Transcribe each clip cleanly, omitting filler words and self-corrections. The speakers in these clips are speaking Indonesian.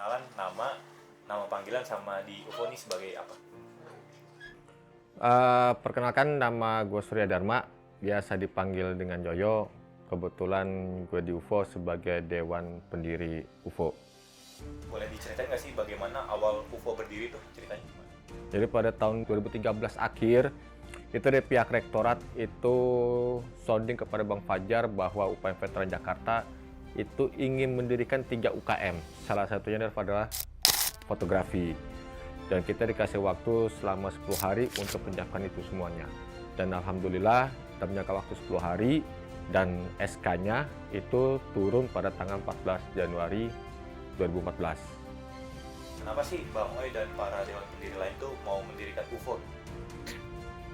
perkenalan nama panggilan sama di UFO ini sebagai apa? Perkenalkan, nama gue Surya Dharma, biasa dipanggil dengan Joyo. Kebetulan gue di UFO sebagai Dewan Pendiri UFO. Boleh diceritain nggak sih bagaimana awal UFO berdiri tuh ceritanya? Jadi pada tahun 2013 akhir, itu dari pihak rektorat itu sounding kepada Bang Fajar bahwa UPM Veteran Jakarta itu ingin mendirikan 3 UKM. Salah satunya adalah fotografi. Dan kita dikasih waktu selama 10 hari untuk menyiapkan itu semuanya. Dan alhamdulillah kita menjangka waktu 10 hari dan SK-nya itu turun pada tanggal 14 Januari 2014. Kenapa sih Bang Oi dan para dewan pendiri lain tuh mau mendirikan UFO?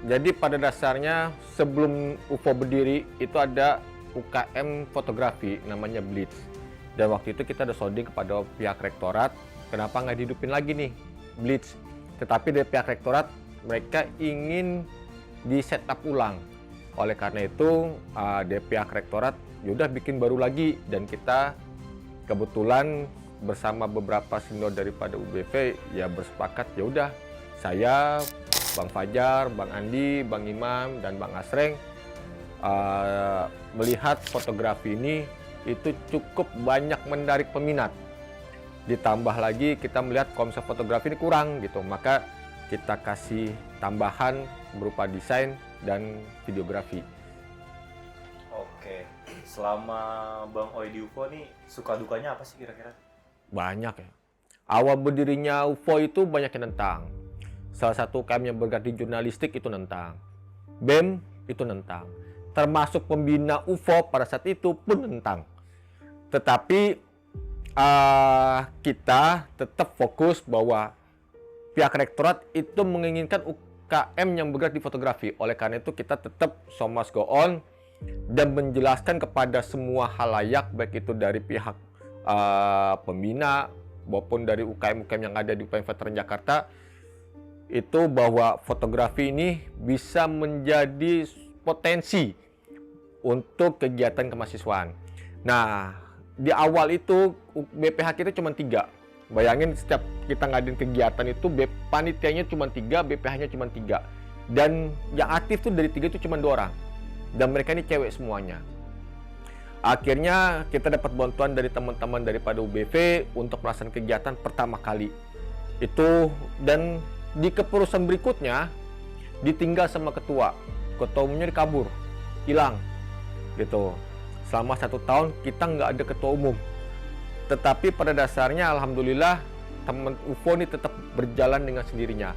Jadi pada dasarnya sebelum UFO berdiri itu ada UKM fotografi namanya Blitz. Dan waktu itu kita ada sounding kepada pihak rektorat, kenapa nggak dihidupin lagi nih Blitz. Tetapi dari pihak rektorat mereka ingin di setup ulang. Oleh karena itu dari pihak rektorat yaudah bikin baru lagi, dan kita kebetulan bersama beberapa senior daripada UBV ya bersepakat yaudah saya, Bang Fajar, Bang Andi, Bang Imam, dan Bang Asreng melihat fotografi ini itu cukup banyak menarik peminat. Ditambah lagi kita melihat konsep fotografi ini kurang gitu, maka kita kasih tambahan berupa desain dan videografi. Oke, selama Bang Oi di UFO nih suka dukanya apa sih kira-kira? Banyak ya. Awal berdirinya UFO itu banyak yang nentang. Salah satu UKM yang bergerak di jurnalistik itu nentang. BEM itu nentang. Termasuk pembina UFO pada saat itu pun nentang. Tetapi kita tetap fokus bahwa pihak rektorat itu menginginkan UKM yang bergerak di fotografi. Oleh karena itu kita tetap so must go on dan menjelaskan kepada semua halayak, baik itu dari pihak pembina maupun dari UKM-UKM yang ada di UPM Veteran Jakarta, itu bahwa fotografi ini bisa menjadi potensi untuk kegiatan kemahasiswaan. Nah, di awal itu BPH kita cuma 3. Bayangin setiap kita ngadain kegiatan itu panitianya cuma 3, BPH-nya cuma 3. Dan yang aktif tuh dari 3 itu cuma 2 orang. Dan mereka ini cewek semuanya. Akhirnya kita dapat bantuan dari teman-teman daripada UBV untuk melaksanakan kegiatan pertama kali. Itu, dan di kepengurusan berikutnya ditinggal sama ketua. Ketua umumnya dikabur, hilang gitu. Selama 1 tahun kita nggak ada ketua umum. Tetapi pada dasarnya alhamdulillah teman UFO ini tetap berjalan dengan sendirinya.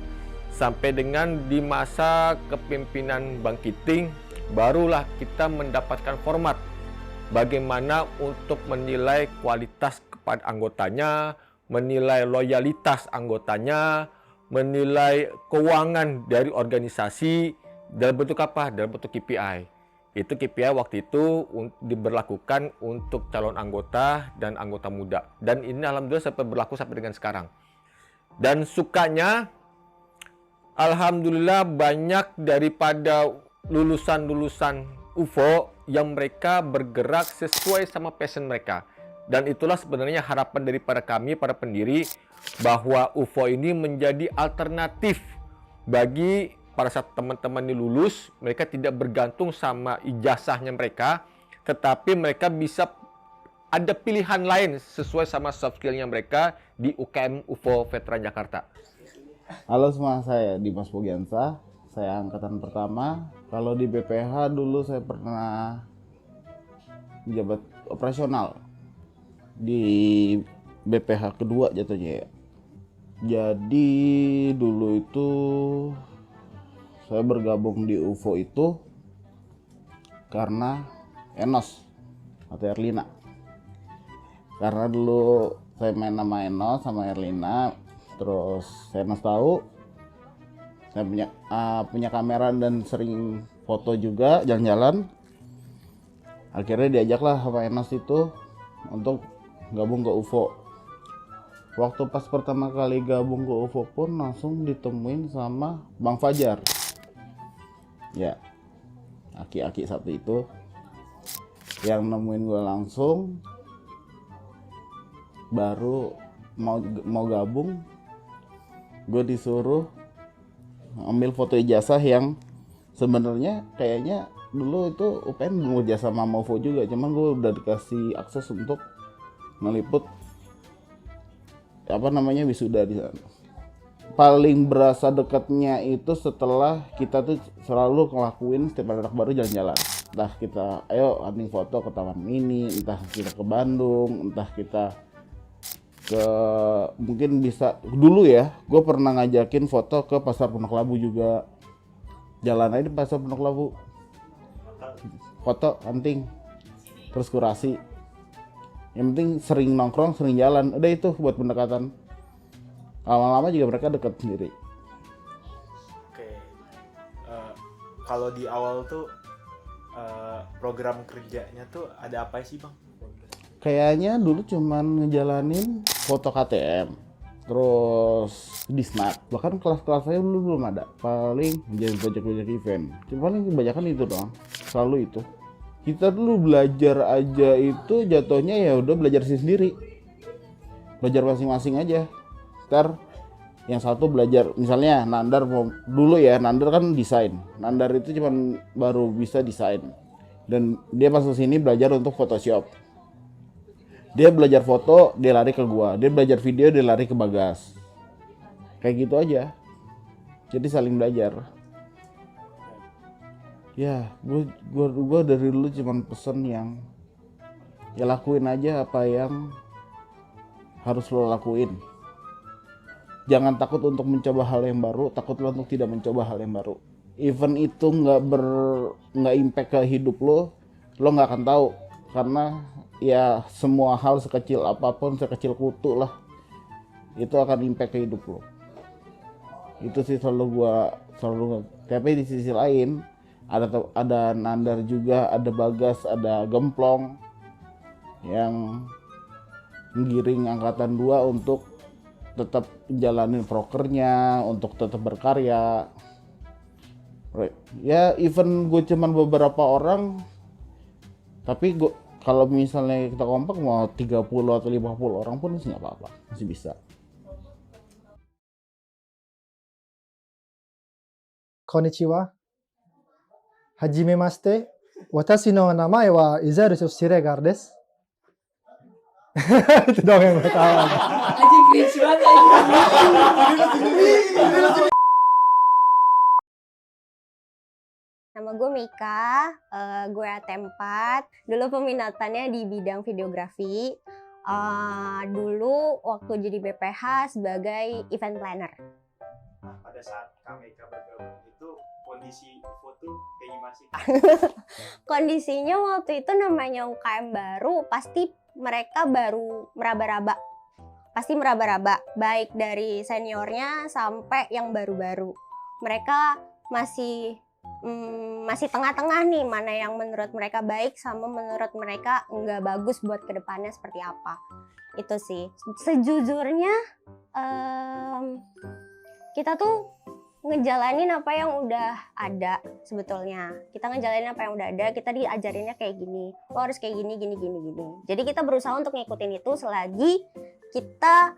Sampai dengan di masa kepemimpinan Bang Kiting, barulah kita mendapatkan format bagaimana untuk menilai kualitas kepada anggotanya, menilai loyalitas anggotanya, menilai keuangan dari organisasi dalam bentuk apa? Dalam bentuk KPI. Itu KPI waktu itu diberlakukan untuk calon anggota dan anggota muda. Dan ini alhamdulillah sampai berlaku sampai dengan sekarang. Dan sukanya, alhamdulillah banyak daripada lulusan-lulusan UFO yang mereka bergerak sesuai sama passion mereka. Dan itulah sebenarnya harapan daripada kami, para pendiri, bahwa UFO ini menjadi alternatif bagi pada saat teman-teman ini lulus, mereka tidak bergantung sama ijazahnya mereka, tetapi mereka bisa ada pilihan lain sesuai sama soft skill-nya mereka di UKM UFO Veteran Jakarta. Halo semua, saya Dimas Bogiansa, saya angkatan pertama. Kalau di BPH dulu saya pernah menjabat operasional di BPH kedua jatuhnya ya. Jadi dulu itu saya bergabung di UFO itu karena Enos atau Erlina. Karena dulu saya main sama Enos sama Erlina, terus Enos tahu saya punya kamera dan sering foto juga jalan-jalan. Akhirnya diajaklah sama Enos itu untuk gabung ke UFO. Waktu pas pertama kali gabung ke UFO pun langsung ditemuin sama Bang Fajar. Ya, aki-aki satu itu yang nemuin gue langsung. Baru mau gabung, gue disuruh ambil foto ijazah yang sebenarnya kayaknya dulu itu UPN mau jasa sama Mavo juga, cuman gue udah dikasih akses untuk meliput wisuda di sana. Paling berasa dekatnya itu setelah kita tuh selalu ngelakuin setiap ada anak baru jalan-jalan. Entah kita ayo hunting foto ke Taman Mini, entah kita ke Bandung, entah kita ke mungkin bisa dulu ya, gue pernah ngajakin foto ke Pasar Pondok Labu juga. Jalan aja di Pasar Pondok Labu. Foto, hunting, terus kurasi. Yang penting sering nongkrong, sering jalan. Udah itu buat pendekatan. Lama-lama juga mereka dekat sendiri. Oke. Kalau di awal tuh program kerjanya tuh ada apa sih Bang? Kayaknya dulu cuman ngejalanin foto KTM, terus Disnat. Bahkan kelas-kelas saya dulu belum ada. Paling menjadi project event. Cuman kebanyakan itu doang. Selalu itu. Kita dulu belajar aja itu jatuhnya ya udah belajar sendiri. Belajar masing-masing aja. Ntar yang satu belajar, misalnya Nandar dulu ya, Nandar kan desain. Nandar itu cuman baru bisa desain. Dan dia masuk sini belajar untuk Photoshop. Dia belajar foto, dia lari ke gua. Dia belajar video, dia lari ke Bagas. Kayak gitu aja. Jadi saling belajar. Ya, gua dari dulu cuman pesen yang ya lakuin aja apa yang harus lo lakuin. Jangan takut untuk mencoba hal yang baru, takutlah untuk tidak mencoba hal yang baru. Even itu nggak impact ke hidup lo nggak akan tahu, karena ya semua hal sekecil apapun, sekecil kutu lah, itu akan impact ke hidup lo. Itu sih selalu. Tapi di sisi lain ada Nandar juga, ada Bagas, ada Gemplong yang menggiring angkatan 2 untuk tetap jalanin prokernya, untuk tetap berkarya. Ya even gue cuman beberapa orang, tapi gue kalau misalnya kita kompak mau 30 atau 50 orang pun masih nggak apa-apa, masih bisa. Konnichiwa. Hajimemashite. Watashi no namae wa Izaru Shiregar desu. Itu dong yang gue tahu. Anjing cringe banget anjing. Nama gue Mika, gue AT4. Dulu peminatannya di bidang videografi. Dulu waktu jadi BPH sebagai event planner. Pada saat Kameka bergabung itu kondisi UFO tuh kayak gimana sih? Kondisinya waktu itu namanya UKM baru, pasti mereka baru meraba-raba. Pasti meraba-raba, baik dari seniornya sampai yang baru-baru. Mereka masih tengah-tengah nih, mana yang menurut mereka baik sama menurut mereka nggak bagus buat kedepannya seperti apa. Itu sih. Sejujurnya kita tuh ngejalanin apa yang udah ada sebetulnya. Kita ngejalanin apa yang udah ada, kita diajarinnya kayak gini. Lo harus kayak gini. Jadi kita berusaha untuk ngikutin itu selagi kita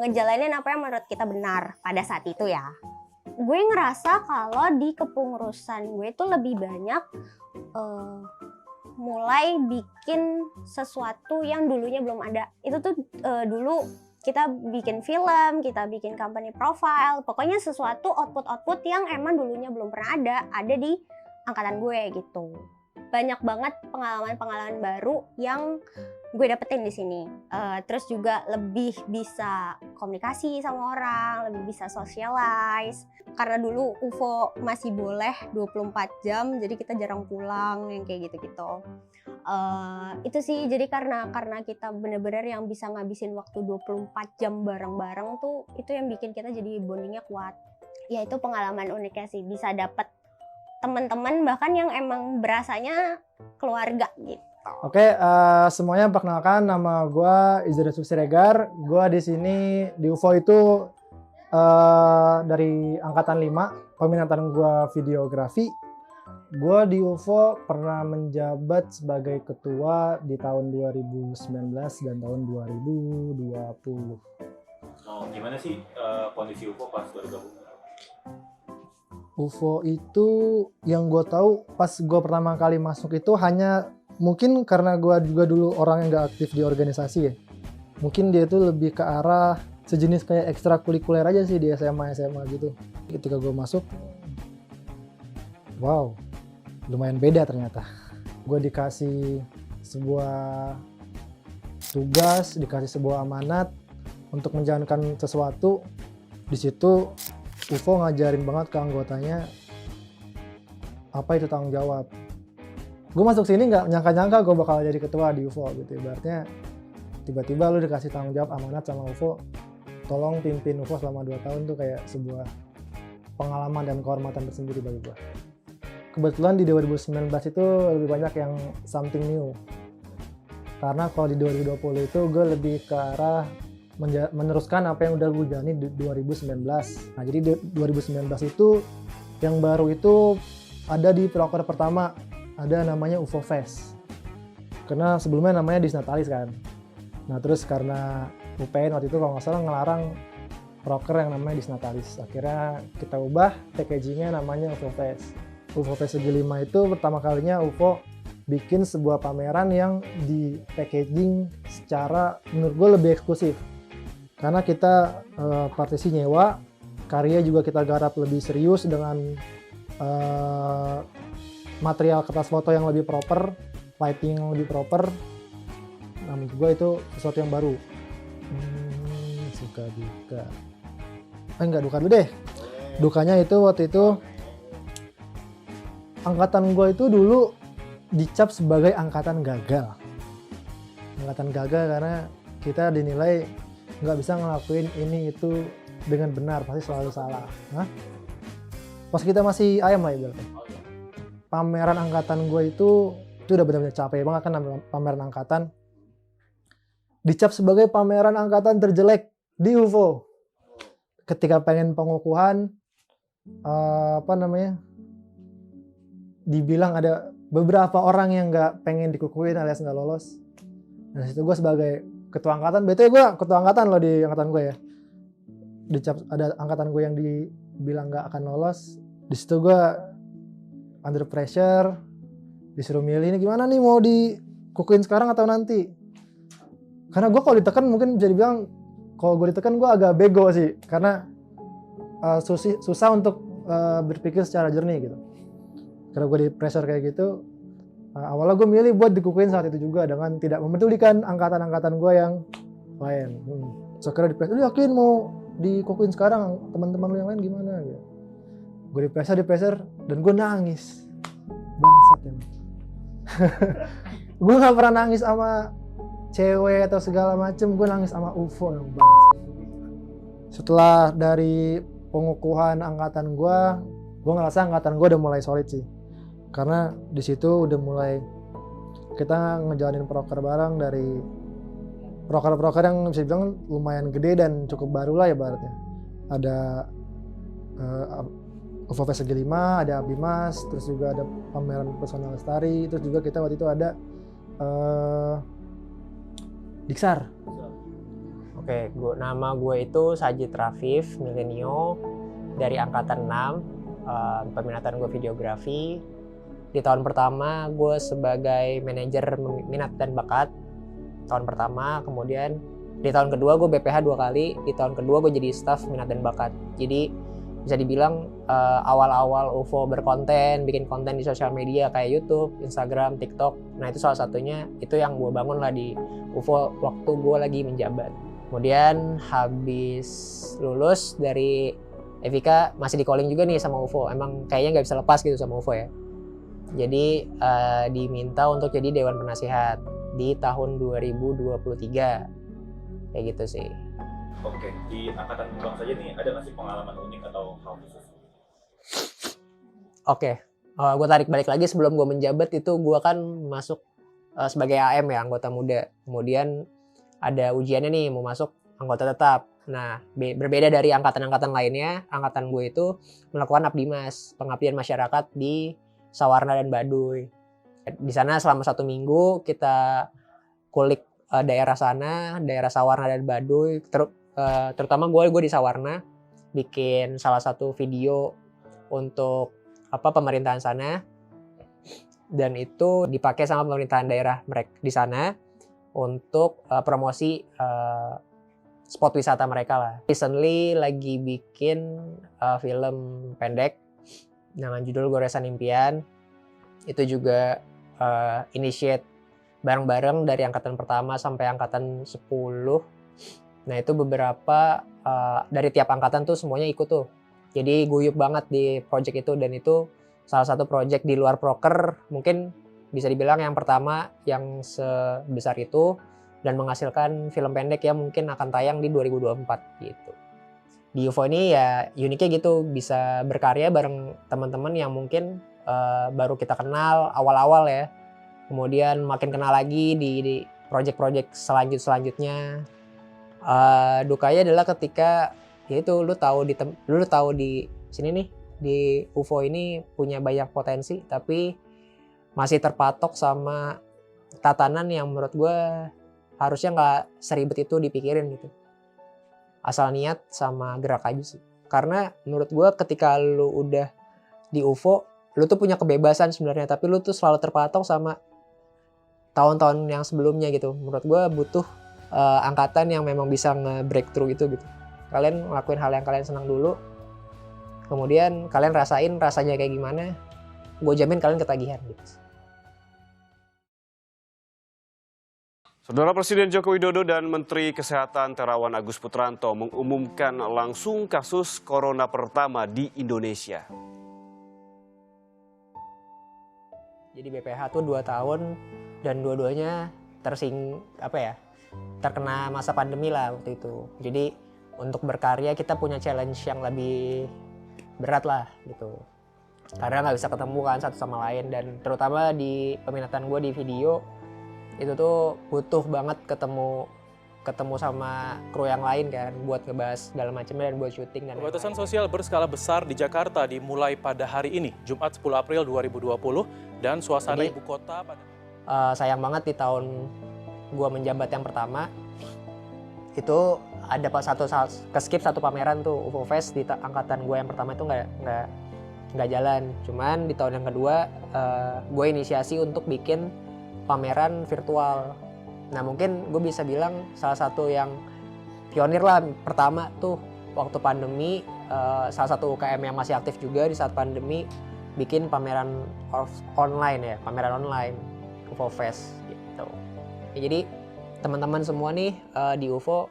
ngejalanin apa yang menurut kita benar pada saat itu ya. Gue ngerasa kalau di kepengurusan gue tuh lebih banyak mulai bikin sesuatu yang dulunya belum ada. Itu tuh dulu kita bikin film, kita bikin company profile, pokoknya sesuatu output yang emang dulunya belum pernah ada di angkatan gue gitu. Banyak banget pengalaman baru yang gue dapetin di sini. Terus juga lebih bisa komunikasi sama orang, lebih bisa socialize. Karena dulu UFO masih boleh 24 jam, jadi kita jarang pulang yang kayak gitu-gitu. Itu sih, jadi karena kita benar-benar yang bisa ngabisin waktu 24 jam bareng-bareng tuh, itu yang bikin kita jadi bondingnya kuat. Ya itu pengalaman uniknya sih, bisa dapet teman-teman bahkan yang emang berasanya keluarga gitu. Oke, semuanya perkenalkan, nama gue Izaru Siregar. Gue di sini di UFO itu dari angkatan 5, peminatan gue videografi. Gue di UFO pernah menjabat sebagai ketua di tahun 2019 dan tahun 2020. Oh, gimana sih kondisi UFO pas baru gabung? UFO itu yang gue tahu pas gue pertama kali masuk itu hanya mungkin karena gue juga dulu orang yang gak aktif di organisasi ya. Mungkin dia itu lebih ke arah sejenis kayak ekstrakurikuler aja sih di SMA gitu. Ketika gue masuk, wow, lumayan beda ternyata. Gue dikasih sebuah tugas, dikasih sebuah amanat untuk menjalankan sesuatu. Di situ UFO ngajarin banget ke anggotanya apa itu tanggung jawab. Gue masuk sini nggak nyangka-nyangka gue bakal jadi ketua di UFO gitu. Ibaratnya tiba-tiba lu dikasih tanggung jawab amanat sama UFO, tolong pimpin UFO selama 2 tahun tuh kayak sebuah pengalaman dan kehormatan tersendiri bagi gue. Kebetulan di 2019 itu lebih banyak yang something new. Karena kalau di 2020 itu gue lebih ke arah meneruskan apa yang udah gue jalani di 2019. Nah jadi 2019 itu yang baru itu ada di proker pertama, ada namanya UFO Fest. Karena sebelumnya namanya Disnatalis kan. Nah terus karena UPN waktu itu kalau nggak salah ngelarang proker yang namanya Disnatalis. Akhirnya kita ubah packagingnya namanya UFO Fest. UFO Fest Segi 5 itu pertama kalinya UFO bikin sebuah pameran yang di packaging secara menurut gue lebih eksklusif. Karena kita partisi nyewa, karya juga kita garap lebih serius dengan material kertas foto yang lebih proper, lighting yang lebih proper. Nah menurut gue itu sesuatu yang baru. Suka duka. Enggak, duka dulu deh. Dukanya itu waktu itu angkatan gue itu dulu dicap sebagai angkatan gagal. Angkatan gagal karena kita dinilai nggak bisa ngelakuin ini itu dengan benar, pasti selalu salah. Hah? Pas kita masih ayam lah ibaratnya. Pameran angkatan gue itu udah benar-benar capek banget kan pameran angkatan. Dicap sebagai pameran angkatan terjelek di UFO. Ketika pengen pengukuhan, dibilang ada beberapa orang yang nggak pengen dikukuhin alias nggak lolos. Nah situ gue sebagai ketua angkatan, betul gue ketua angkatan loh di angkatan gue ya. Dicap ada angkatan gue yang dibilang nggak akan lolos. Di situ gue under pressure, disuruh milih ini gimana nih mau dikukuhin sekarang atau nanti. Karena gue kalau ditekan mungkin bisa dibilang kalau gue ditekan gue agak bego sih, karena susah untuk berpikir secara jernih gitu. Karena gue di pressure kayak gitu, awalnya gue milih buat dikukuhin saat itu juga dengan tidak memedulikan angkatan-angkatan gue yang lain. So kira di pressure, lu yakin mau dikukuhin sekarang, teman-teman lu yang lain gimana? Gitu. Gue di pressure dan gue nangis. Bangsat emang. Gue gak pernah nangis sama cewek atau segala macem, gue nangis sama UFO yang bangsat. Setelah dari pengukuhan angkatan gue ngerasa angkatan gue udah mulai solid sih. Karena di situ udah mulai kita ngejalanin proker bareng dari proker-proker yang bisa dibilang lumayan gede dan cukup baru lah ya ibaratnya. Ada UFO Fest Segi 5, ada Abimas, terus juga ada pameran Pesona Lestari, terus juga kita waktu itu ada Diksar. Oke, nama gue itu Sajid Rafif, Milenio, dari angkatan 6, peminatan gue videografi. Di tahun pertama gue sebagai manajer minat dan bakat tahun pertama, kemudian di tahun kedua gue BPH 2 kali, di tahun kedua gue jadi staff minat dan bakat. Jadi bisa dibilang awal-awal UFO berkonten, bikin konten di sosial media kayak YouTube, Instagram, TikTok. Nah itu salah satunya, itu yang gue bangun lah di UFO waktu gue lagi menjabat. Kemudian habis lulus dari Evika masih di calling juga nih sama UFO. Emang kayaknya nggak bisa lepas gitu sama UFO ya. Jadi diminta untuk jadi Dewan Penasihat di tahun 2023. Kayak gitu sih. Oke, di angkatan Bang saja nih ada nggak sih pengalaman unik atau hal khusus? Oke, gue tarik balik lagi sebelum gue menjabat itu gue kan masuk sebagai AM ya, anggota muda. Kemudian ada ujiannya nih mau masuk anggota tetap. Nah, berbeda dari angkatan-angkatan lainnya, angkatan gue itu melakukan Abdimas, pengabdian masyarakat di Sawarna dan Baduy. Di sana selama 1 minggu kita kulik daerah sana, daerah Sawarna dan Baduy. Terutama gue di Sawarna bikin salah satu video untuk pemerintahan sana, dan itu dipakai sama pemerintahan daerah mereka di sana untuk promosi spot wisata mereka lah. Recently lagi bikin film pendek dengan judul Goresan Impian. Itu juga initiate bareng-bareng dari angkatan pertama sampai angkatan 10. Nah itu beberapa dari tiap angkatan tuh semuanya ikut tuh. Jadi guyup banget di project itu, dan itu salah satu project di luar proker mungkin bisa dibilang yang pertama yang sebesar itu, dan menghasilkan film pendek yang mungkin akan tayang di 2024 gitu. Di UFO ini ya uniknya gitu, bisa berkarya bareng teman-teman yang mungkin baru kita kenal awal-awal ya. Kemudian makin kenal lagi di project-project selanjutnya. Dukanya adalah ketika yaitu lu tahu di sini nih, di UFO ini punya banyak potensi, tapi masih terpatok sama tatanan yang menurut gue harusnya nggak seribet itu dipikirin gitu. Asal niat sama gerak aja sih. Karena menurut gue ketika lu udah di UFO, lu tuh punya kebebasan sebenarnya, tapi lu tuh selalu terpatok sama tahun-tahun yang sebelumnya gitu. Menurut gue butuh angkatan yang memang bisa nge-breakthrough itu gitu. Kalian ngelakuin hal yang kalian senang dulu, kemudian kalian rasain rasanya kayak gimana, gue jamin kalian ketagihan gitu. Saudara Presiden Joko Widodo dan Menteri Kesehatan Terawan Agus Putranto mengumumkan langsung kasus corona pertama di Indonesia. Jadi BPH tuh 2 tahun dan dua-duanya terkena masa pandemi lah waktu itu. Jadi untuk berkarya kita punya challenge yang lebih berat lah gitu. Karena nggak bisa ketemu kan satu sama lain, dan terutama di peminatan gue di video itu tuh butuh banget ketemu sama kru yang lain kan buat ngebahas segala macamnya dan buat syuting dan Pembatasan sosial berskala besar di Jakarta dimulai pada hari ini, Jumat 10 April 2020, dan suasana ibu kota pada sayang banget di tahun gua menjabat yang pertama itu ada skip satu pameran tuh UFO Fest di angkatan gue yang pertama itu nggak jalan. Cuman di tahun yang kedua gue inisiasi untuk bikin pameran virtual. Nah mungkin gue bisa bilang salah satu yang pionir lah pertama tuh waktu pandemi, salah satu UKM yang masih aktif juga di saat pandemi bikin pameran online UFO Fest gitu. Ya, jadi teman-teman semua nih di UFO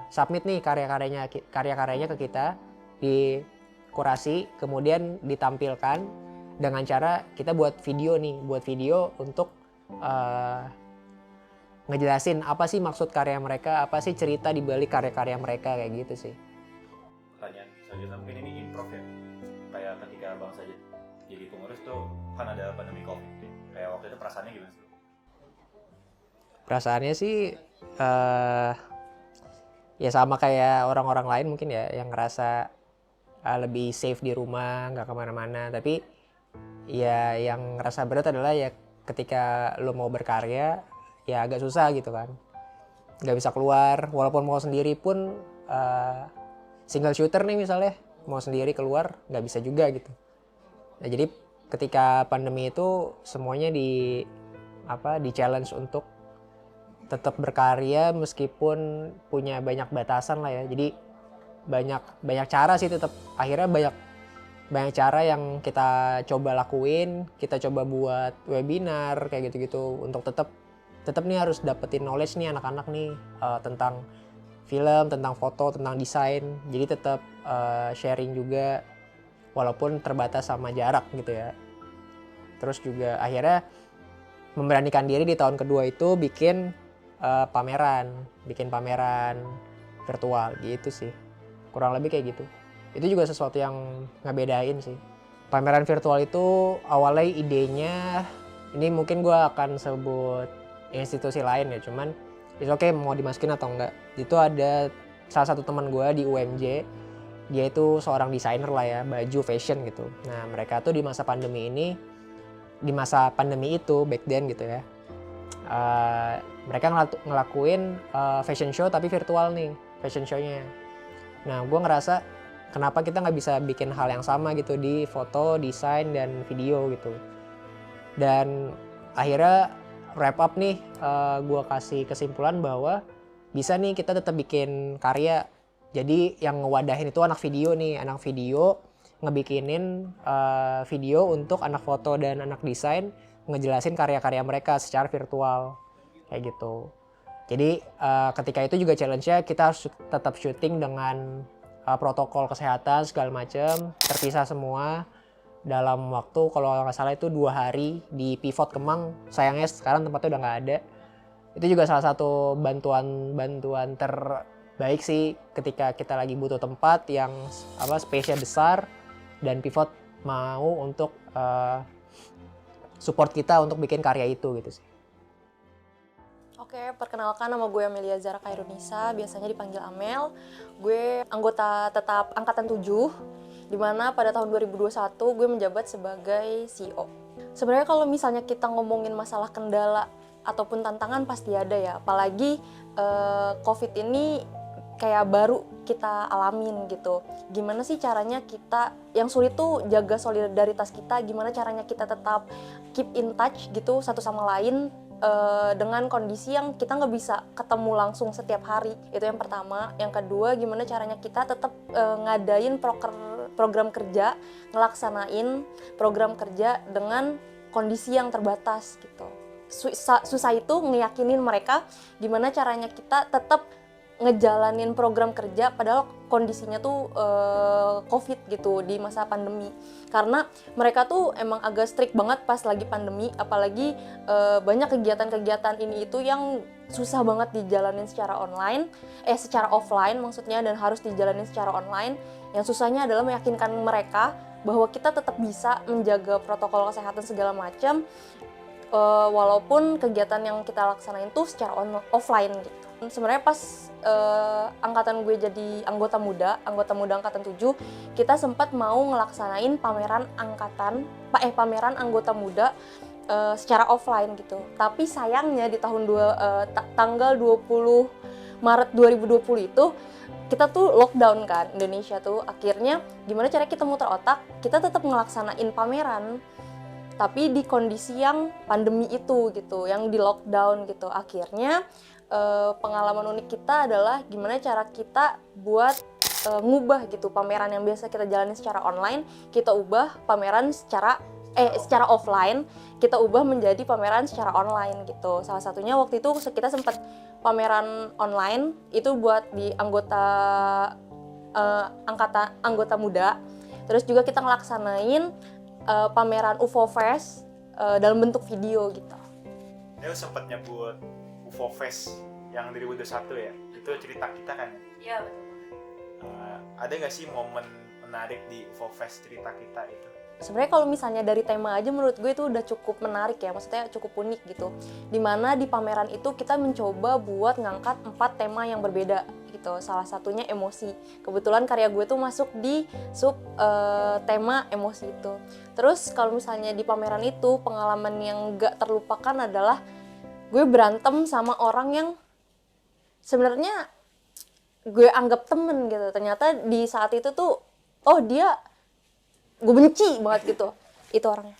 submit nih karya-karyanya ke kita, dikurasi, kemudian ditampilkan dengan cara kita buat video untuk ngejelasin apa sih maksud karya mereka, apa sih cerita di balik karya-karya mereka, kayak gitu sih. Pertanyaan selanjutnya mungkin ini improv ya. Kayak ketika Bang Sajid jadi pengurus tuh kan ada pandemi Covid. Kayak waktu itu perasaannya gimana sih? Perasaannya sih ya sama kayak orang-orang lain mungkin ya, yang ngerasa lebih safe di rumah, nggak kemana-mana. Tapi ya yang ngerasa berat adalah ya ketika lo mau berkarya ya agak susah gitu kan, nggak bisa keluar, walaupun mau sendiri pun single shooter nih misalnya mau sendiri keluar nggak bisa juga gitu. Nah jadi ketika pandemi itu semuanya di challenge untuk tetap berkarya meskipun punya banyak batasan lah ya. Jadi banyak cara sih, tetap akhirnya banyak cara yang kita coba lakuin. Kita coba buat webinar kayak gitu-gitu untuk tetap nih harus dapetin knowledge nih anak-anak nih tentang film, tentang foto, tentang desain. Jadi tetap sharing juga walaupun terbatas sama jarak gitu ya. Terus juga akhirnya memberanikan diri di tahun kedua itu bikin pameran virtual gitu sih. Kurang lebih kayak gitu. Itu juga sesuatu yang ngebedain sih. Pameran virtual itu awalnya idenya, ini mungkin gue akan sebut institusi lain ya, cuman it's okay mau dimasukin atau enggak. Itu ada salah satu teman gue di UMJ, dia itu seorang desainer lah ya, baju fashion gitu. Nah mereka tuh di masa pandemi ini di masa pandemi itu back then gitu ya. Mereka ngelakuin fashion show tapi virtual nih fashion show-nya. Nah, gue ngerasa kenapa kita nggak bisa bikin hal yang sama gitu di foto, desain, dan video gitu. Dan akhirnya wrap up nih, gue kasih kesimpulan bahwa bisa nih kita tetap bikin karya. Jadi yang ngewadahin itu anak video nih, anak video ngebikinin video untuk anak foto dan anak desain, ngejelasin karya-karya mereka secara virtual kayak gitu. Jadi ketika itu juga challenge-nya kita harus tetap syuting dengan protokol kesehatan segala macam, terpisah semua dalam waktu kalau nggak salah itu 2 hari di Pivot Kemang. Sayangnya sekarang tempatnya udah nggak ada. Itu juga salah satu bantuan terbaik sih ketika kita lagi butuh tempat yang space-nya besar dan Pivot mau untuk support kita untuk bikin karya itu gitu sih. Oke, perkenalkan nama gue Amelia Zara Khairunisa, biasanya dipanggil Amel. Gue anggota tetap Angkatan 7, di mana pada tahun 2021 gue menjabat sebagai CEO. Sebenarnya kalau misalnya kita ngomongin masalah kendala ataupun tantangan pasti ada ya, apalagi COVID ini kayak baru kita alamin gitu. Gimana sih caranya kita, yang sulit tuh jaga solidaritas kita, gimana caranya kita tetap keep in touch gitu satu sama lain dengan kondisi yang kita nggak bisa ketemu langsung setiap hari. Itu yang pertama. Yang kedua, gimana caranya kita tetap ngadain program kerja, ngelaksanain program kerja dengan kondisi yang terbatas gitu. Susah itu ngeyakinin mereka gimana caranya kita tetap ngejalanin program kerja padahal kondisinya tuh COVID gitu di masa pandemi. Karena mereka tuh emang agak strict banget pas lagi pandemi, apalagi banyak kegiatan-kegiatan ini itu yang susah banget dijalanin secara offline maksudnya, dan harus dijalanin secara online. Yang susahnya adalah meyakinkan mereka bahwa kita tetap bisa menjaga protokol kesehatan segala macam walaupun kegiatan yang kita laksanain tuh secara offline gitu. Sebenarnya pas angkatan gue jadi anggota muda angkatan 7, kita sempat mau ngelaksanain pameran anggota muda secara offline gitu. Tapi sayangnya di tanggal 20 Maret 2020 itu kita tuh lockdown kan Indonesia tuh. Akhirnya gimana cara kita muter otak, kita tetap ngelaksanain pameran tapi di kondisi yang pandemi itu gitu, yang di lockdown gitu. Akhirnya pengalaman unik kita adalah gimana cara kita buat ngubah gitu pameran yang biasa kita jalani secara online, kita ubah pameran secara offline, kita ubah menjadi pameran secara online gitu. Salah satunya waktu itu kita sempat pameran online itu buat di anggota muda. Terus juga kita ngelaksanain pameran UFO Fest dalam bentuk video gitu. Dia sempat nyebut UFO Fest yang 2021 ya, itu cerita kita kan? Iya betul. Ada nggak sih momen menarik di UFO Fest cerita kita itu? Sebenarnya kalau misalnya dari tema aja menurut gue itu udah cukup menarik ya, maksudnya cukup unik gitu. Dimana di pameran itu kita mencoba buat ngangkat 4 tema yang berbeda gitu. Salah satunya emosi. Kebetulan karya gue tuh masuk di tema emosi itu. Terus kalau misalnya di pameran itu pengalaman yang gak terlupakan adalah gue berantem sama orang yang sebenarnya gue anggap temen gitu. Ternyata di saat itu tuh, oh dia gue benci banget gitu. Itu orangnya.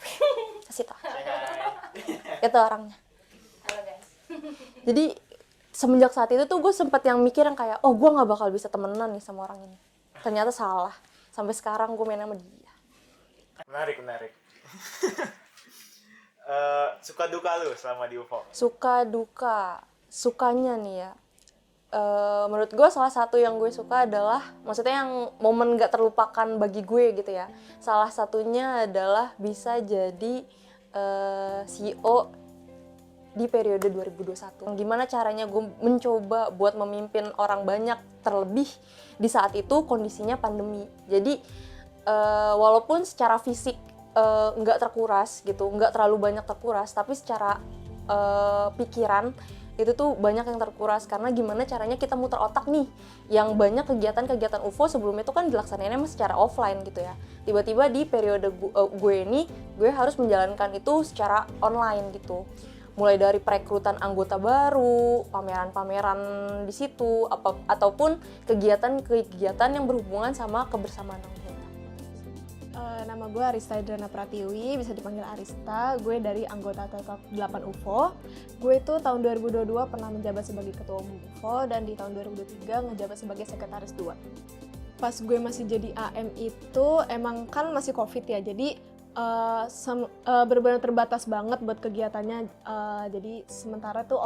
Kasih tau. Itu orangnya. Halo guys. Jadi semenjak saat itu tuh gue sempat yang mikir yang kayak, oh gue nggak bakal bisa temenan nih sama orang ini. Ternyata salah. Sampai sekarang gue main sama dia. Menarik. Suka duka lu selama di UFO? Suka duka. Sukanya nih ya. Menurut gue salah satu yang gue suka adalah, maksudnya yang momen gak terlupakan bagi gue gitu ya. Salah satunya adalah bisa jadi CEO di periode 2021. Gimana caranya gue mencoba buat memimpin orang banyak, terlebih di saat itu kondisinya pandemi. Jadi walaupun secara fisik nggak terkuras gitu, nggak terlalu banyak terkuras, tapi secara pikiran itu tuh banyak yang terkuras karena gimana caranya kita muter otak nih, yang banyak kegiatan-kegiatan UFO sebelumnya itu kan dilaksanainnya secara offline gitu ya, tiba-tiba di periode gue ini gue harus menjalankan itu secara online gitu, mulai dari perekrutan anggota baru, pameran-pameran di situ, ataupun kegiatan-kegiatan yang berhubungan sama kebersamaan anggota. Nama gue Arista Hidrana Pratiwi, bisa dipanggil Arista. Gue dari anggota Telkom 8 UFO. Gue itu tahun 2022 pernah menjabat sebagai ketua umum UFO dan di tahun 2023 menjabat sebagai sekretaris 2. Pas gue masih jadi AM itu emang kan masih COVID ya, jadi benar-benar terbatas banget buat kegiatannya. Jadi sementara tuh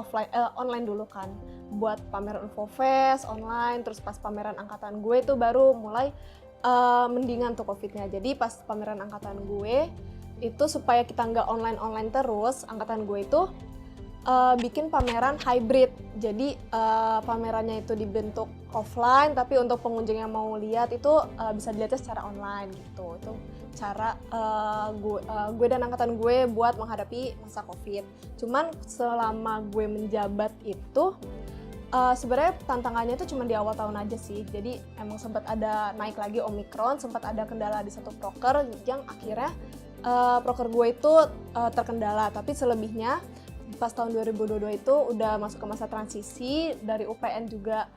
online dulu kan, buat pameran UFO Fest online, terus pas pameran angkatan gue itu baru mulai mendingan tuh COVID-nya. Jadi pas pameran angkatan gue itu supaya kita nggak online terus, angkatan gue itu bikin pameran hybrid. Jadi pamerannya itu dibentuk offline, tapi untuk pengunjung yang mau lihat itu bisa dilihatnya secara online gitu. Itu cara gue dan angkatan gue buat menghadapi masa COVID. Cuman selama gue menjabat itu sebenarnya tantangannya itu cuma di awal tahun aja sih. Jadi emang sempat ada naik lagi Omicron, sempat ada kendala di satu proker yang akhirnya proker gue itu terkendala. Tapi selebihnya pas tahun 2022 itu udah masuk ke masa transisi, dari UPN juga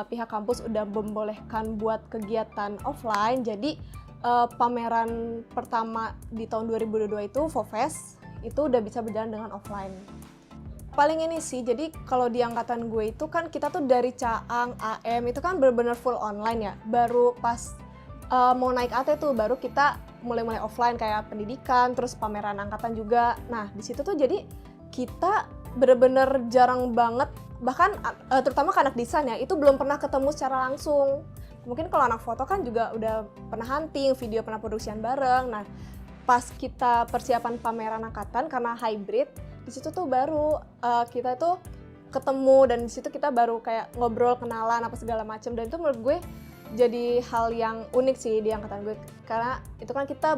pihak kampus udah membolehkan buat kegiatan offline. Jadi pameran pertama di tahun 2022 itu UFO Fest itu udah bisa berjalan dengan offline. Paling ini sih, jadi kalau di angkatan gue itu kan kita tuh dari Caang, AM itu kan benar-benar full online ya. Baru pas mau naik AT tuh baru kita mulai offline kayak pendidikan, terus pameran angkatan juga. Nah di situ tuh jadi kita benar-benar jarang banget, bahkan terutama ke anak desain ya, itu belum pernah ketemu secara langsung. Mungkin kalau anak foto kan juga udah pernah hunting, video pernah produksian bareng. Nah pas kita persiapan pameran angkatan karena hybrid, di situ tuh baru kita tuh ketemu dan di situ kita baru kayak ngobrol, kenalan apa segala macam, dan itu menurut gue jadi hal yang unik sih di angkatan gue karena itu kan kita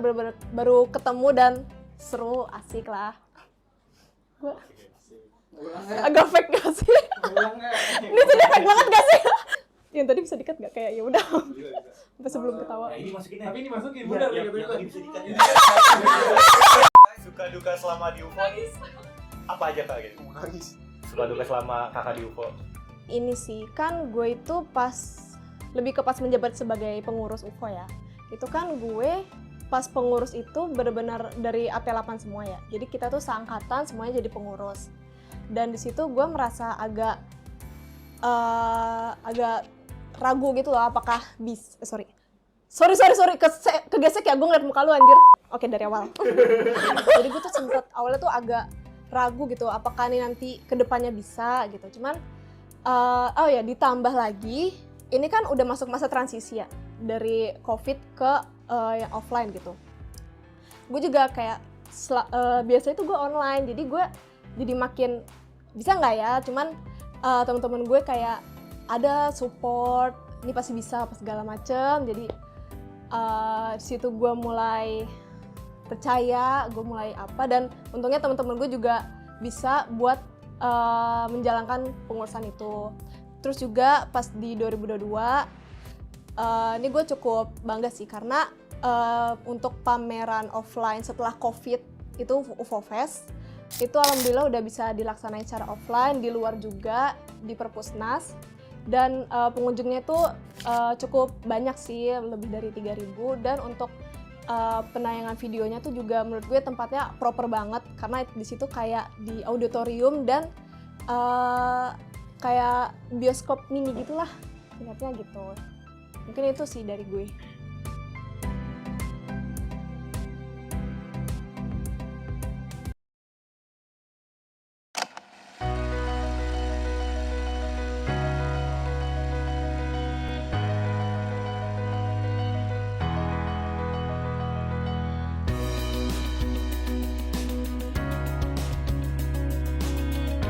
baru ketemu dan seru, asik lah. Agak fake gak sih? Ini sudah fake banget gak sih? Yang tadi bisa dikat gak? Kayak ya udah sampai sebelum ketawa. Ini masukin ya? Tapi ini masukin, benar ya, yang bisa dikat. Suka duka selama di UFO apa aja kak gitu? Suka duka selama kakak di UFO? Ini sih kan gue itu lebih ke pas menjabat sebagai pengurus UFO ya. Itu kan gue pas pengurus itu benar-benar dari AT8 semua ya. Jadi kita tuh seangkatan semuanya jadi pengurus. Dan di situ gue merasa agak ragu gitu loh, apakah sorry kegesek ya, gue ngeliat muka lu anjir. Oke, dari awal. Jadi gue tuh sempet awalnya tuh agak ragu gitu, apakah ini nanti kedepannya bisa gitu. Cuman ditambah lagi ini kan udah masuk masa transisi ya, dari COVID ke yang offline gitu. Gue juga kayak biasanya tuh gue online, jadi gue jadi makin bisa nggak ya. Cuman teman-teman gue kayak ada support, ini pasti bisa apa segala macem. Jadi di situ gue mulai percaya, gue mulai apa, dan untungnya teman-teman gue juga bisa buat menjalankan pengurusan itu. Terus juga pas di 2022 ini gue cukup bangga sih karena untuk pameran offline setelah COVID itu UFO Fest itu alhamdulillah udah bisa dilaksanain secara offline, di luar juga di Perpusnas, dan pengunjungnya itu cukup banyak sih, lebih dari 3.000, dan untuk penayangan videonya tuh juga menurut gue tempatnya proper banget karena di situ kayak di auditorium dan kayak bioskop mini gitulah, ingatnya gitu. Mungkin itu sih dari gue.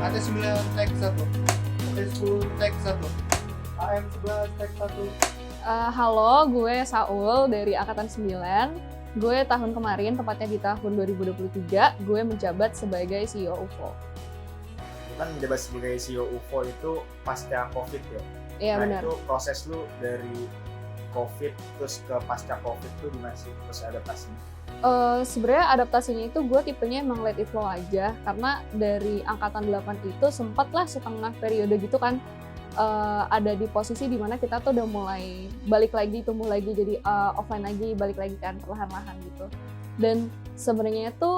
Ada 9 tag 1, ada 10 tag 1, AM 11 tag 1. Halo, gue Saul dari Angkatan 9. Gue tahun kemarin, tepatnya di tahun 2023, gue menjabat sebagai CEO UFO. kan menjabat sebagai CEO UFO itu pasca COVID ya. Iya, Nah benar. itu proses lu dari COVID terus ke pasca COVID tuh gimana sih terus adaptasinya? Sebenarnya adaptasinya itu gue tipenya emang let it flow aja, karena dari angkatan 8 itu sempatlah setengah periode gitu kan ada di posisi dimana kita tuh udah mulai balik lagi, tumbuh lagi, jadi offline lagi, balik lagi kan perlahan-lahan gitu. Dan sebenarnya itu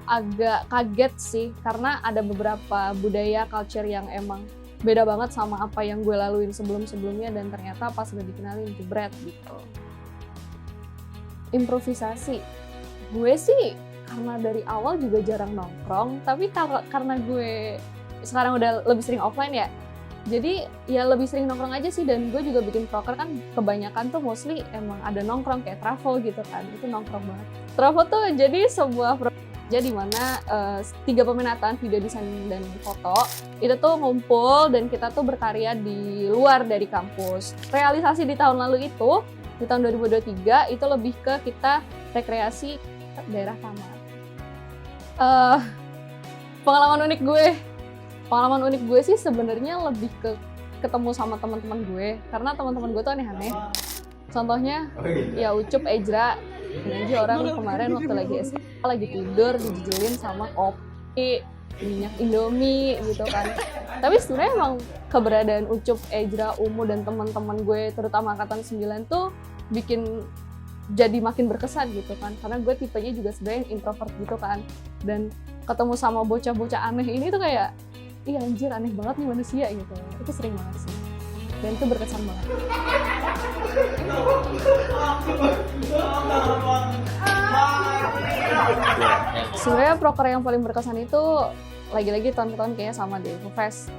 agak kaget sih, karena ada beberapa budaya culture yang emang beda banget sama apa yang gue laluin sebelum-sebelumnya, dan ternyata pas udah dikenalin jebret gitu. Improvisasi, gue sih karena dari awal juga jarang nongkrong, tapi karena gue sekarang udah lebih sering offline ya, jadi ya lebih sering nongkrong aja sih. Dan gue juga bikin proker kan kebanyakan tuh mostly emang ada nongkrong kayak travel gitu kan, itu nongkrong banget. Travel tuh jadi sebuah proker di mana 3 peminatan video desain dan foto itu tuh ngumpul dan kita tuh berkarya di luar dari kampus. Realisasi di tahun lalu itu, di tahun 2023 itu lebih ke kita rekreasi daerah Taman. Pengalaman unik gue sih sebenarnya lebih ke ketemu sama teman-teman gue, karena teman-teman gue tuh aneh-aneh. Contohnya ya Ucup, Ejra, ini aja orang kemarin waktu lagi SMA lagi tidur dijejelin sama kopi, minyak Indomie gitu kan. Tapi sebenarnya emang keberadaan Ucup, Ejra, Umu dan teman-teman gue terutama angkatan 9 tuh bikin jadi makin berkesan gitu kan, karena gue tipenya juga sebenarnya introvert gitu kan, dan ketemu sama bocah-bocah aneh ini tuh kayak iya anjir aneh banget nih manusia gitu. Itu sering banget sih, dan itu berkesan banget. Sebenarnya proker yang paling berkesan itu lagi-lagi tahun-tahun kayaknya sama deh, UFOFest.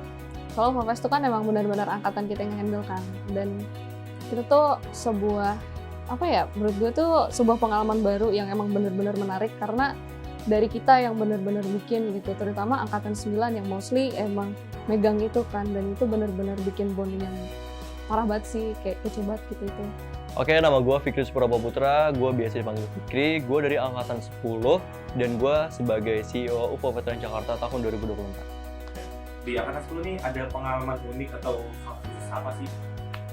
Kalau UFOFest itu kan emang benar-benar angkatan kita yang handle kan, dan itu tuh sebuah apa ya, menurut gue tuh sebuah pengalaman baru yang emang benar-benar menarik, karena dari kita yang benar-benar bikin gitu, terutama angkatan 9 yang mostly emang megang itu kan, dan itu benar-benar bikin bonding yang parah banget sih, kayak kece banget gitu itu. Oke, nama gue Fikri Supraba Putra, gue biasa dipanggil Fikri, gue dari angkatan 10 dan gue sebagai CEO UFO Veteran Jakarta tahun 2024. Di angkatan 10 nih ada pengalaman unik atau apa sih?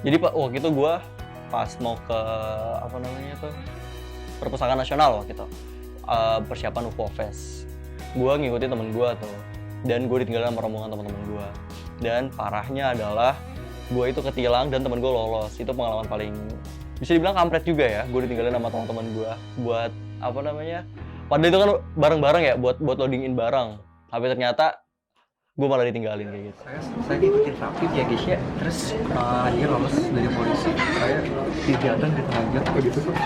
Jadi waktu itu gue pas mau ke apa namanya tuh Perpustakaan Nasional waktu itu. Persiapan UFO Fest, gue ngikutin temen gue tuh, dan gue ditinggalin sama rombongan teman-teman gue. Dan parahnya adalah gue itu ketilang dan temen gue lolos. Itu pengalaman paling bisa dibilang kampret juga ya. Gue ditinggalin sama teman-teman gue buat apa namanya, padahal itu kan bareng-bareng ya, buat loading in barang. Tapi ternyata gue malah ditinggalin kayak gitu. Saya ngikutin Rafif ya guys ya, terus dia lolos dari polisi, saya dijatuh di tengah jalan begitu tuh.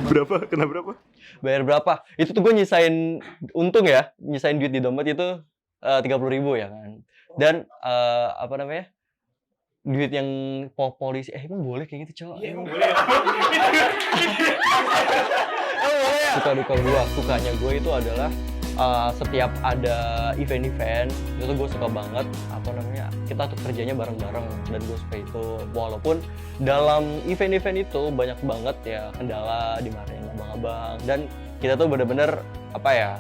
Berapa? Kena berapa? Bayar berapa? Itu tuh gue nyisain untung ya, nyisain duit di dompet itu 30.000 ya kan. Dan apa namanya, duit yang polisi, emang boleh kayak gitu cowok? Iya emang boleh. Suka-duka gue, sukanya gue itu adalah setiap ada event-event itu tuh gue suka banget, apa namanya, kita tuh kerjanya bareng-bareng, dan gue suka itu. Walaupun dalam event-event itu banyak banget ya kendala, dimarahin abang-abang, dan kita tuh bener-bener apa ya,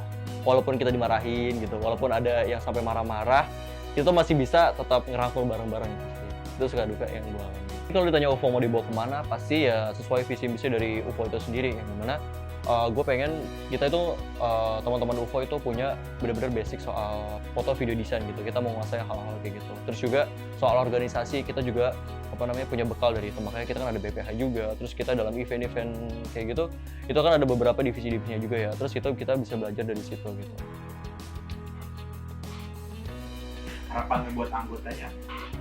walaupun kita dimarahin gitu, walaupun ada yang sampai marah-marah, kita tuh masih bisa tetap ngerangkul bareng-bareng gitu. Itu suka duka yang gue alami. Kalau ditanya UFO mau dibawa kemana, pasti ya sesuai visi misi dari UFO itu sendiri, yang dimana gue pengen kita itu teman-teman UFO itu punya benar-benar basic soal foto video desain gitu. Kita mau menguasai hal-hal kayak gitu. Terus juga soal organisasi kita juga apa namanya punya bekal dari itu. Makanya kita kan ada BPH juga. Terus kita dalam event-event kayak gitu, itu kan ada beberapa divisi-divisinya juga ya. Terus itu kita bisa belajar dari situ gitu. Harapan buat anggotanya?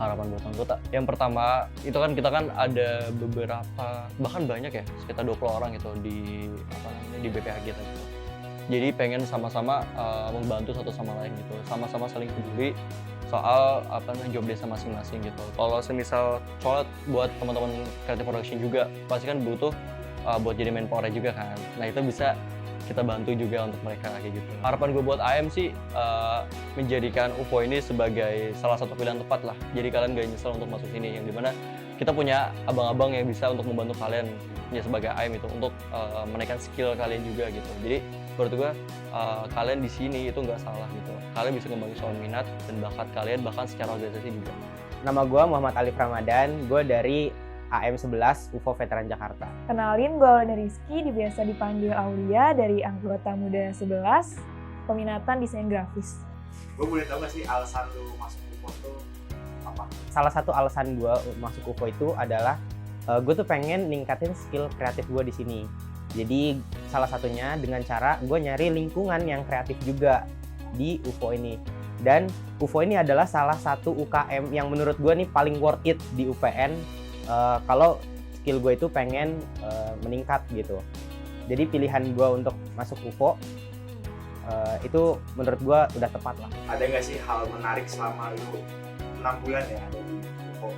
Harapan buat anggota, yang pertama itu kan kita kan ada beberapa, bahkan banyak ya, sekitar 20 orang gitu di apa namanya di BPH kita gitu. Jadi pengen sama-sama membantu satu sama lain gitu, sama-sama saling peduli soal apa namanya job desa masing-masing gitu. Kalau semisal soal buat teman-teman creative production juga pasti kan butuh buat jadi manpower juga kan. Nah itu bisa kita bantu juga untuk mereka kayak gitu. Harapan gue buat AM sih menjadikan UFO ini sebagai salah satu pilihan tepat lah. Jadi kalian gak nyesel untuk masuk sini, yang dimana kita punya abang-abang yang bisa untuk membantu kalian ya sebagai AM itu untuk menaikkan skill kalian juga gitu. Jadi menurut gue kalian di sini itu nggak salah gitu. Kalian bisa ngembangin soal minat dan bakat kalian, bahkan secara organisasi juga. Nama gue Muhammad Alif Ramadan, gue dari AM11 UFO Veteran Jakarta. Kenalin, gue Aulia Rizky, biasa dipanggil Aulia dari anggota muda 11, peminatan desain grafis. Gue boleh tahu gak sih alasan lu masuk UFO tuh apa? Salah satu alasan gue masuk UFO itu adalah gue tuh pengen ningkatin skill kreatif gue di sini. Jadi salah satunya dengan cara gue nyari lingkungan yang kreatif juga di UFO ini. Dan UFO ini adalah salah satu UKM yang menurut gue nih paling worth it di UPN kalau skill gue itu pengen meningkat gitu. Jadi pilihan gue untuk masuk UFO itu menurut gue udah tepat lah. Ada nggak sih hal menarik selama lu 6 bulan ya ada di UFO?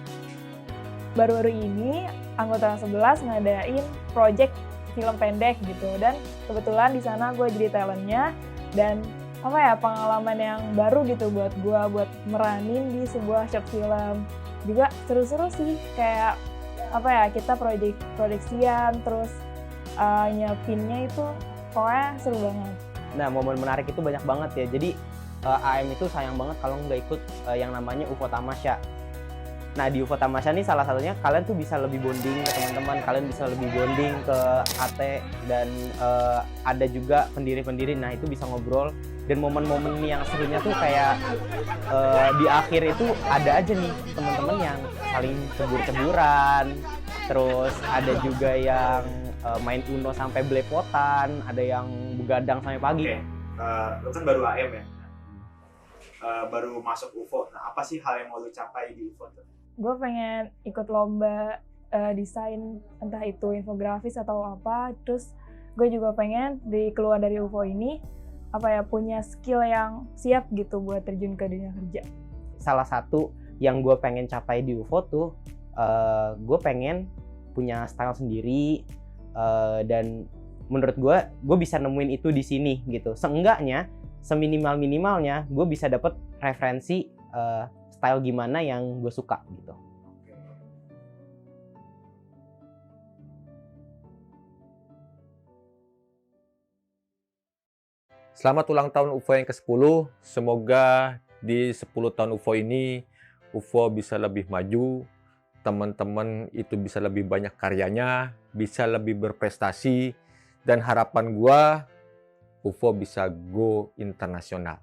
Baru-baru ini anggota 11 ngadain project film pendek gitu, dan kebetulan di sana gue jadi talentnya, dan apa ya, pengalaman yang baru gitu buat gue buat meranin di sebuah short film. Juga seru-seru sih, kayak apa ya, kita proyeksian terus nyiapinnya itu pokoknya seru banget. Nah, momen menarik itu banyak banget ya. Jadi AM itu sayang banget kalau nggak ikut yang namanya UFO Tamasya. Nah, di UFO Tamasya nih salah satunya kalian tuh bisa lebih bonding ke teman-teman, kalian bisa lebih bonding ke AT, dan ada juga pendiri-pendiri. Nah, itu bisa ngobrol, dan momen-momen yang serunya tuh kayak di akhir itu ada aja nih teman-teman yang saling cebur-ceburan, terus ada juga yang main Uno sampai belepotan, ada yang begadang sampai pagi. Lu kan baru AM ya, baru masuk UFO. Nah, apa sih hal yang mau lu capai di UFO tuh? Gue pengen ikut lomba desain, entah itu infografis atau apa. Terus gue juga pengen keluar dari UFO ini apa ya, punya skill yang siap gitu buat terjun ke dunia kerja. Salah satu yang gue pengen capai di UFO tuh gue pengen punya style sendiri, dan menurut gue bisa nemuin itu di sini gitu. Seenggaknya, seminimal-minimalnya gue bisa dapet referensi style gimana yang gue suka gitu. Selamat ulang tahun UFO yang ke-10. Semoga di 10 tahun UFO ini, UFO bisa lebih maju, teman-teman itu bisa lebih banyak karyanya, bisa lebih berprestasi, dan harapan gua UFO bisa go internasional.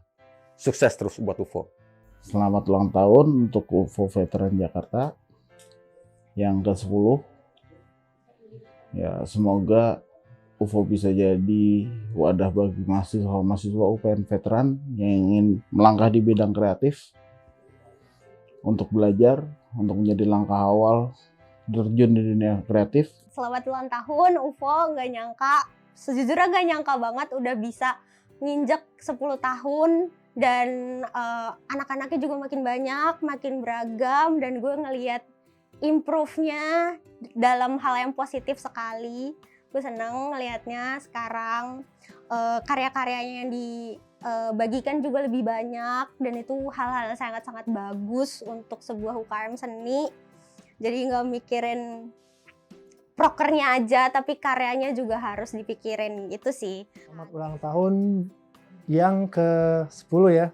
Sukses terus buat UFO. Selamat ulang tahun untuk UFO Veteran Jakarta yang ke-10. Ya, semoga UFO bisa jadi wadah bagi mahasiswa UPN veteran yang ingin melangkah di bidang kreatif untuk belajar, untuk menjadi langkah awal terjun di dunia kreatif. Selamat ulang tahun UFO, nggak nyangka, sejujurnya nggak nyangka banget udah bisa nginjek 10 tahun, dan anak-anaknya juga makin banyak, makin beragam, dan gue ngelihat improve-nya dalam hal yang positif sekali. Gue seneng ngelihatnya sekarang, karya-karyanya yang dibagikan juga lebih banyak, dan itu hal-hal sangat-sangat bagus untuk sebuah UKM seni. Jadi nggak mikirin prokernya aja, tapi karyanya juga harus dipikirin gitu sih. Selamat ulang tahun yang ke-10 ya.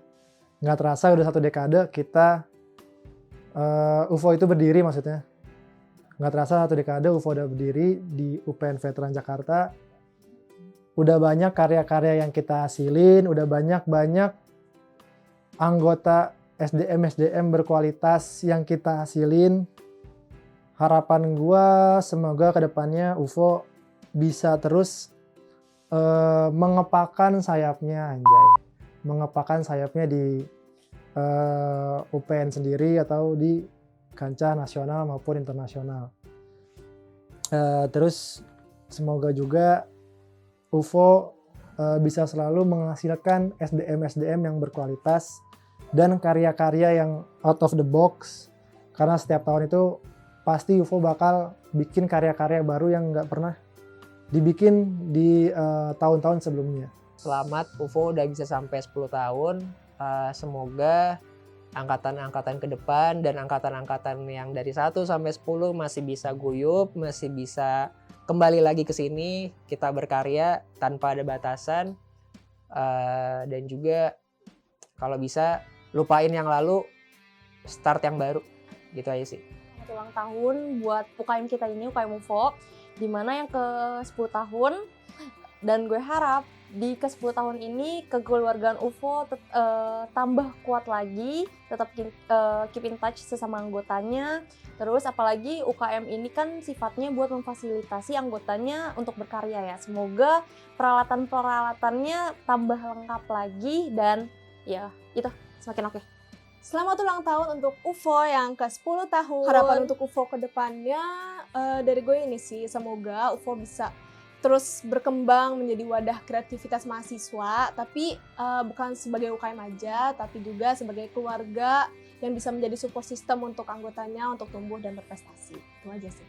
Nggak terasa udah 1 dekade kita UFO itu berdiri, maksudnya. Nggak terasa 1 dekade UFO udah berdiri di UPN Veteran Jakarta. Udah banyak karya-karya yang kita hasilin, udah banyak anggota SDM berkualitas yang kita hasilin. Harapan gua semoga kedepannya UFO bisa terus mengepakkan sayapnya, anjay. Mengepakkan sayapnya di UPN sendiri atau di kancah nasional maupun internasional. Terus semoga juga UFO bisa selalu menghasilkan SDM yang berkualitas dan karya-karya yang out of the box, karena setiap tahun itu pasti UFO bakal bikin karya-karya baru yang nggak pernah dibikin di tahun-tahun sebelumnya. Selamat UFO udah bisa sampai 10 tahun. Semoga angkatan-angkatan ke depan dan angkatan-angkatan yang dari 1 sampai 10 masih bisa guyup, masih bisa kembali lagi ke sini, kita berkarya tanpa ada batasan, Dan juga kalau bisa lupain yang lalu, start yang baru, gitu aja sih. Selamat ulang tahun buat UKM kita ini, UKM UFO, dimana yang ke 10 tahun, dan gue harap di ke 10 tahun ini kekeluargaan UFO tambah kuat lagi, tetap keep in touch sesama anggotanya. Terus apalagi UKM ini kan sifatnya buat memfasilitasi anggotanya untuk berkarya ya. Semoga peralatan-peralatannya tambah lengkap lagi dan ya itu semakin oke. Selamat ulang tahun untuk UFO yang ke-10 tahun. Harapan untuk UFO ke depannya dari gue ini sih, semoga UFO bisa terus berkembang menjadi wadah kreativitas mahasiswa, tapi bukan sebagai UKM aja, tapi juga sebagai keluarga yang bisa menjadi support system untuk anggotanya untuk tumbuh dan berprestasi. Itu aja sih.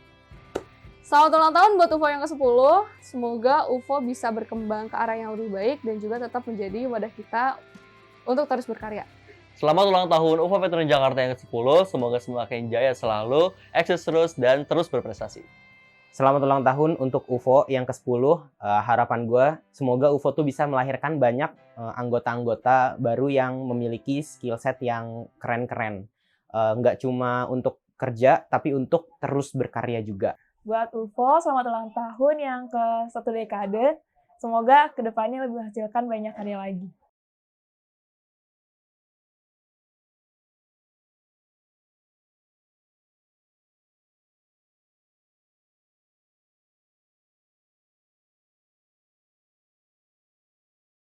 Selamat ulang tahun buat UFO yang ke-10. Semoga UFO bisa berkembang ke arah yang lebih baik dan juga tetap menjadi wadah kita untuk terus berkarya. Selamat ulang tahun UFO Veteran Jakarta yang ke-10. Semoga semakin jaya selalu, eksis terus, dan terus berprestasi. Selamat ulang tahun untuk UFO yang ke-10. Harapan gue, semoga UFO tuh bisa melahirkan banyak anggota-anggota baru yang memiliki skill set yang keren-keren. Nggak cuma untuk kerja, tapi untuk terus berkarya juga. Buat UFO, selamat ulang tahun yang ke 1 dekade. Semoga kedepannya lebih menghasilkan banyak karya lagi.